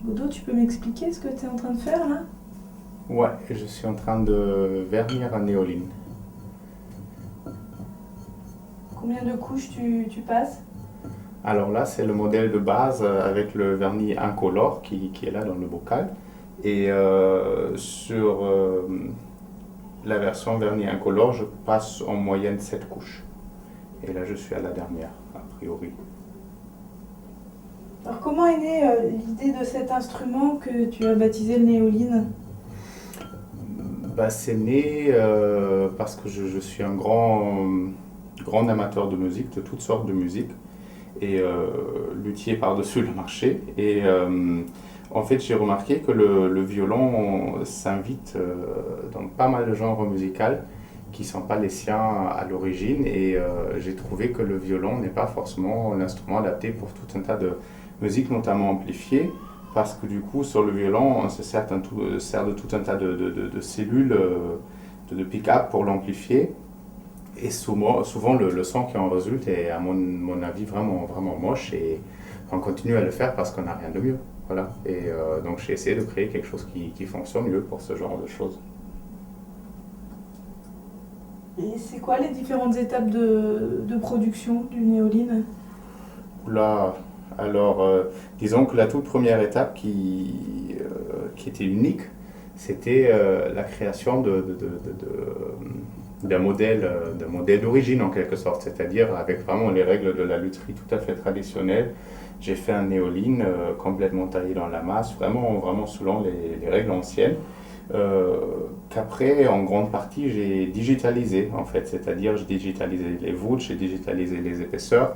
Bodo, tu peux m'expliquer ce que tu es en train de faire là? Ouais, je suis en train de vernir un néoline. Combien de couches tu passes? Alors là, c'est le modèle de base avec le vernis incolore qui est là dans le bocal. Et sur la version vernis incolore, je passe en moyenne 7 couches. Et là, je suis à la dernière, a priori. Alors comment est née l'idée de cet instrument que tu as baptisé le néoline? Bah, c'est né parce que je suis un grand amateur de musique, de toutes sortes de musique, et luthier par-dessus le marché. Et en fait, j'ai remarqué que le violon s'invite dans pas mal de genres musicaux qui ne sont pas les siens à l'origine. Et j'ai trouvé que le violon n'est pas forcément un instrument adapté pour tout un tas de musiques, notamment amplifiées. Parce que du coup, sur le violon, on se sert de tout un tas de cellules, de pick-up pour l'amplifier. Et souvent le son qui en résulte est, à mon avis, vraiment moche. Et on continue à le faire parce qu'on n'a rien de mieux. Voilà. Et donc j'ai essayé de créer quelque chose qui fonctionne mieux pour ce genre de choses. Et c'est quoi les différentes étapes de production du néoline? Là, alors, disons que la toute première étape qui était unique, c'était la création d'un modèle d'origine en quelque sorte, c'est-à-dire avec vraiment les règles de la lutherie tout à fait traditionnelles. J'ai fait un néoline complètement taillé dans la masse, vraiment selon les règles anciennes, qu'après, en grande partie, j'ai digitalisé en fait, c'est-à-dire j'ai digitalisé les voûtes, j'ai digitalisé les épaisseurs,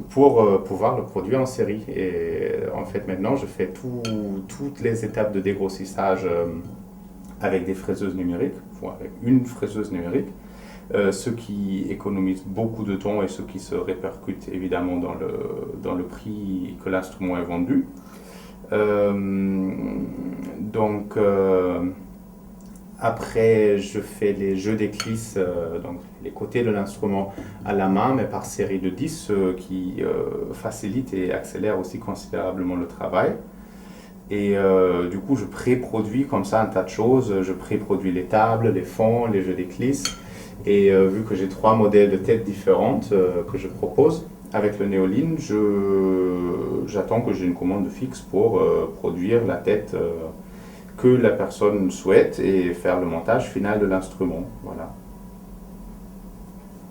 pour pouvoir le produire en série. Et en fait, maintenant, je fais toutes les étapes de dégrossissage avec des fraiseuses numériques, ou avec une fraiseuse numérique, ce qui économise beaucoup de temps et ce qui se répercute évidemment dans le prix que l'instrument est vendu. Donc, après, je fais les jeux d'éclisses, donc les côtés de l'instrument à la main, mais par série de 10, ce qui facilite et accélère aussi considérablement le travail. Et du coup, je pré-produis comme ça un tas de choses. Je pré-produis les tables, les fonds, les jeux d'éclisses. Et vu que j'ai 3 modèles de têtes différentes que je propose, avec le néoline, j'attends que j'ai une commande fixe pour produire la tête que la personne souhaite et faire le montage final de l'instrument. Voilà.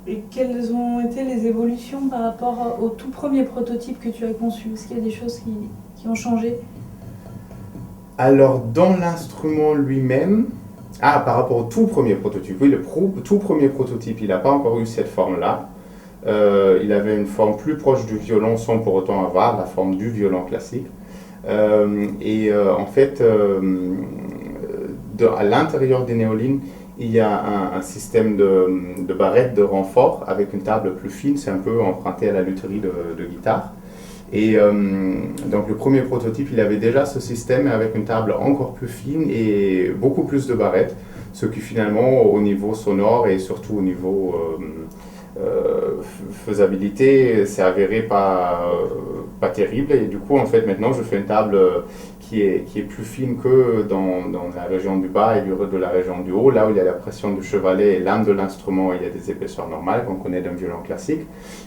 Et quelles ont été les évolutions par rapport au tout premier prototype que tu as conçu? Est-ce qu'il y a des choses qui ont changé? Alors, dans l'instrument lui-même, par rapport au tout premier prototype, oui, tout premier prototype, il n'a pas encore eu cette forme-là. Il avait une forme plus proche du violon sans pour autant avoir la forme du violon classique. En fait, à l'intérieur des néolines, il y a un système de barrettes de renfort avec une table plus fine, c'est un peu emprunté à la lutherie de guitare. Et donc le premier prototype, il avait déjà ce système avec une table encore plus fine et beaucoup plus de barrettes, ce qui finalement au niveau sonore et surtout au niveau faisabilité s'est avéré pas terrible. Et du coup en fait maintenant je fais une table qui est plus fine que dans la région du bas et de la région du haut, là où il y a la pression du chevalet et l'âme de l'instrument, il y a des épaisseurs normales qu'on connaît d'un violon classique,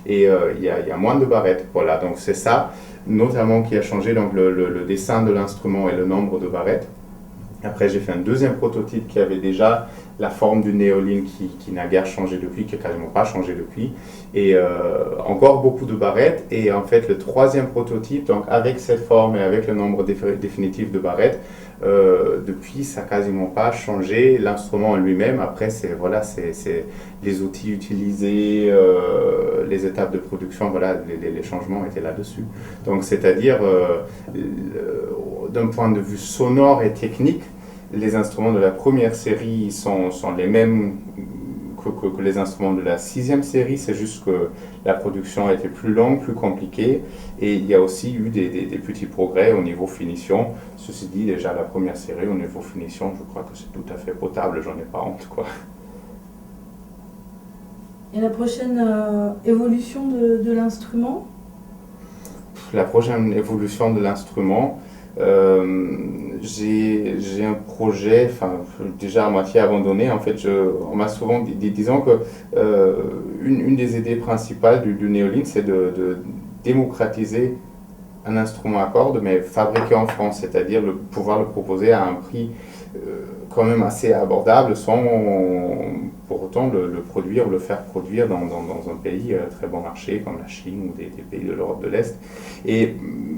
et il y a moins de barrettes. Voilà, donc c'est ça notamment qui a changé, donc le dessin de l'instrument et le nombre de barrettes. Après, j'ai fait un deuxième prototype qui avait déjà la forme du néoline qui n'a guère changé depuis, qui n'a quasiment pas changé depuis, et encore beaucoup de barrettes. Et en fait, le troisième prototype, donc avec cette forme et avec le nombre définitif de barrettes, depuis, ça n'a quasiment pas changé. L'instrument en lui-même, après, c'est les outils utilisés, les étapes de production, voilà, les changements étaient là-dessus. Donc, c'est-à-dire, d'un point de vue sonore et technique, les instruments de la première série sont les mêmes que les instruments de la 6e série, c'est juste que la production a été plus longue, plus compliquée, et il y a aussi eu des petits progrès au niveau finition. Ceci dit, déjà la première série, au niveau finition, je crois que c'est tout à fait potable, j'en ai pas honte, quoi. Et la prochaine évolution de l'instrument? la prochaine évolution de l'instrument, j'ai un projet, enfin déjà à moitié abandonné. En fait, on m'a souvent dit, disons que une des idées principales du néoline, c'est de démocratiser un instrument à cordes, mais fabriqué en France, c'est-à-dire pouvoir le proposer à un prix quand même assez abordable, sans pour autant le produire ou le faire produire dans un pays très bon marché comme la Chine ou des pays de l'Europe de l'Est.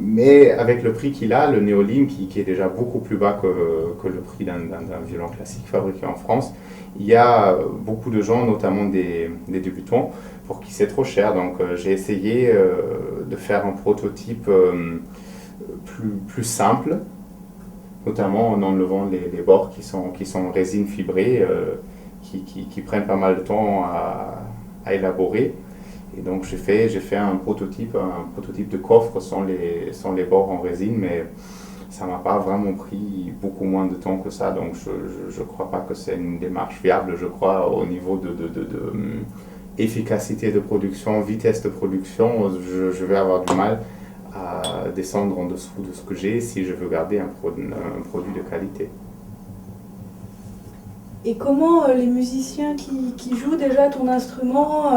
Mais avec le prix qu'il a, le néoline, qui est déjà beaucoup plus bas que le prix d'un violon classique fabriqué en France, il y a beaucoup de gens, notamment des débutants, pour qui c'est trop cher. Donc j'ai essayé de faire un prototype plus simple, notamment en enlevant les bords qui sont en résine fibrée, qui prennent pas mal de temps à élaborer. Et donc j'ai fait un prototype de coffre sans les bords en résine, mais ça m'a pas vraiment pris beaucoup moins de temps que ça. Donc je crois pas que c'est une démarche viable. Je crois au niveau de efficacité de production, vitesse de production, je vais avoir du mal à descendre en dessous de ce que j'ai si je veux garder un produit de qualité. Et comment les musiciens qui jouent déjà ton instrument,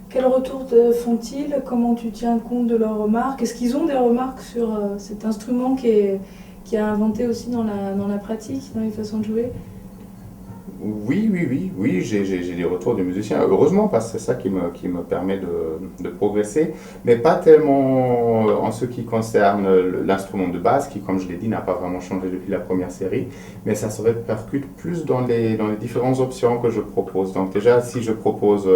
quel retour te font-ils? Comment tu tiens compte de leurs remarques? Est-ce qu'ils ont des remarques sur cet instrument qui a inventé aussi dans la pratique, dans les façons de jouer? Oui, j'ai des retours des musiciens, heureusement, parce que c'est ça qui me permet de progresser, mais pas tellement en ce qui concerne l'instrument de base, qui, comme je l'ai dit, n'a pas vraiment changé depuis la première série, mais ça se répercute plus dans les différentes options que je propose. Donc déjà, si je propose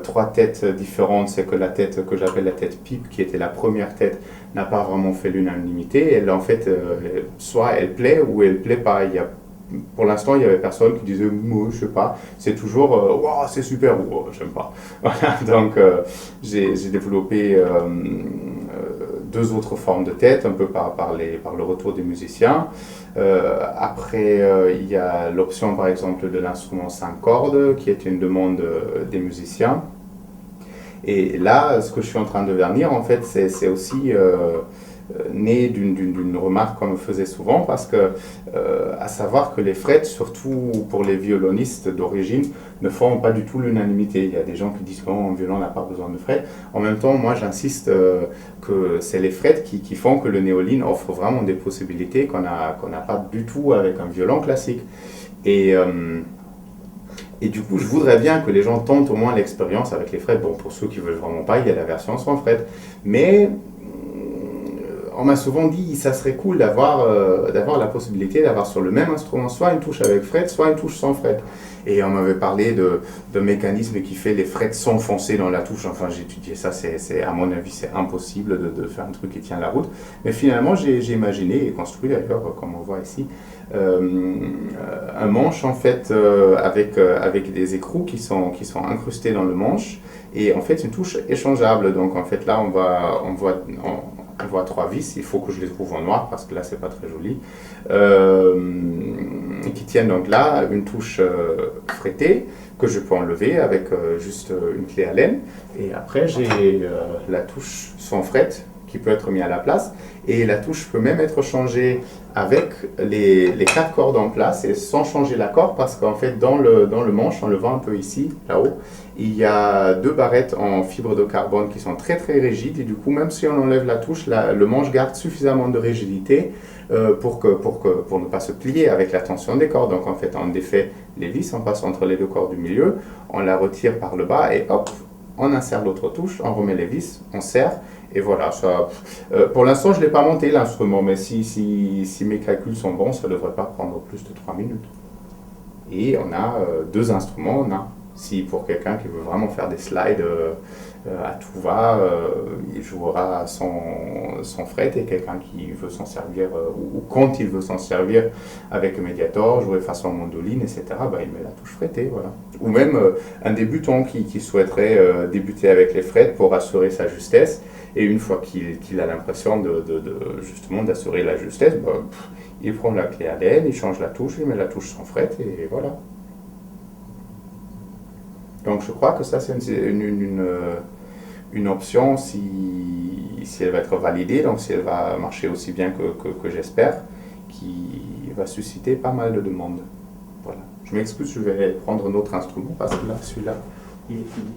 3 têtes différentes, c'est que la tête que j'appelle la tête pipe, qui était la première tête, n'a pas vraiment fait l'unanimité. Elle, en fait, soit elle plaît ou elle plaît pas. Pour l'instant, il n'y avait personne qui disait moi, je sais pas. C'est toujours wow, c'est super ou oh, j'aime pas. Voilà, donc j'ai développé 2 autres formes de tête, un peu par le retour des musiciens. Après, il y a l'option par exemple de l'instrument 5 cordes, qui est une demande des musiciens. Et là, ce que je suis en train de vernir, en fait, c'est aussi né d'une remarque qu'on me faisait souvent, parce que, à savoir que les frettes, surtout pour les violonistes d'origine, ne font pas du tout l'unanimité. Il y a des gens qui disent qu'un violon n'a pas besoin de frettes. En même temps, moi j'insiste que c'est les frettes qui font que le néoline offre vraiment des possibilités qu'on n'a pas du tout avec un violon classique. Et du coup, je voudrais bien que les gens tentent au moins l'expérience avec les frettes. Bon, pour ceux qui ne veulent vraiment pas, il y a la version sans frettes. Mais on m'a souvent dit ça serait cool d'avoir la possibilité d'avoir sur le même instrument soit une touche avec frettes, soit une touche sans frettes. Et on m'avait parlé de mécanisme qui fait les frettes s'enfoncer dans la touche. Enfin, j'ai étudié ça, à mon avis, c'est impossible de faire un truc qui tient la route. Mais finalement, j'ai imaginé et construit d'ailleurs, comme on voit ici, un manche en fait avec des écrous qui sont incrustés dans le manche, et en fait une touche échangeable. Donc en fait là on voit 3 vis, il faut que je les trouve en noir parce que là c'est pas très joli, qui tiennent donc là une touche frettée que je peux enlever avec juste une clé Allen, et après j'ai la touche sans frette qui peut être mise à la place, et la touche peut même être changée avec les 4 cordes en place et sans changer l'accord, parce qu'en fait dans le manche, en levant un peu ici, là-haut, il y a 2 barrettes en fibre de carbone qui sont très très rigides, et du coup même si on enlève la touche, le manche garde suffisamment de rigidité pour ne pas se plier avec la tension des cordes. Donc en fait on défait les vis, on passe entre les 2 cordes du milieu, on la retire par le bas et hop, on insère l'autre touche, on remet les vis, on serre. Et voilà, ça, pour l'instant je ne l'ai pas monté l'instrument, mais si mes calculs sont bons, ça ne devrait pas prendre plus de 3 minutes. Et on a 2 instruments, si pour quelqu'un qui veut vraiment faire des slides à tout va, il jouera sans fret, et quelqu'un qui veut s'en servir, ou quand il veut s'en servir avec le médiator, jouer façon mandoline, etc., il met la touche frettée, voilà. Ou même un débutant qui souhaiterait débuter avec les frettes pour assurer sa justesse, et une fois qu'il a l'impression justement d'assurer la justesse, il prend la clé Allen, il change la touche, il met la touche sans fret, et voilà. une option si elle va être validée, donc si elle va marcher aussi bien que j'espère, qui va susciter pas mal de demandes. Voilà. Je m'excuse, je vais prendre un autre instrument parce que là, celui-là, il est fini.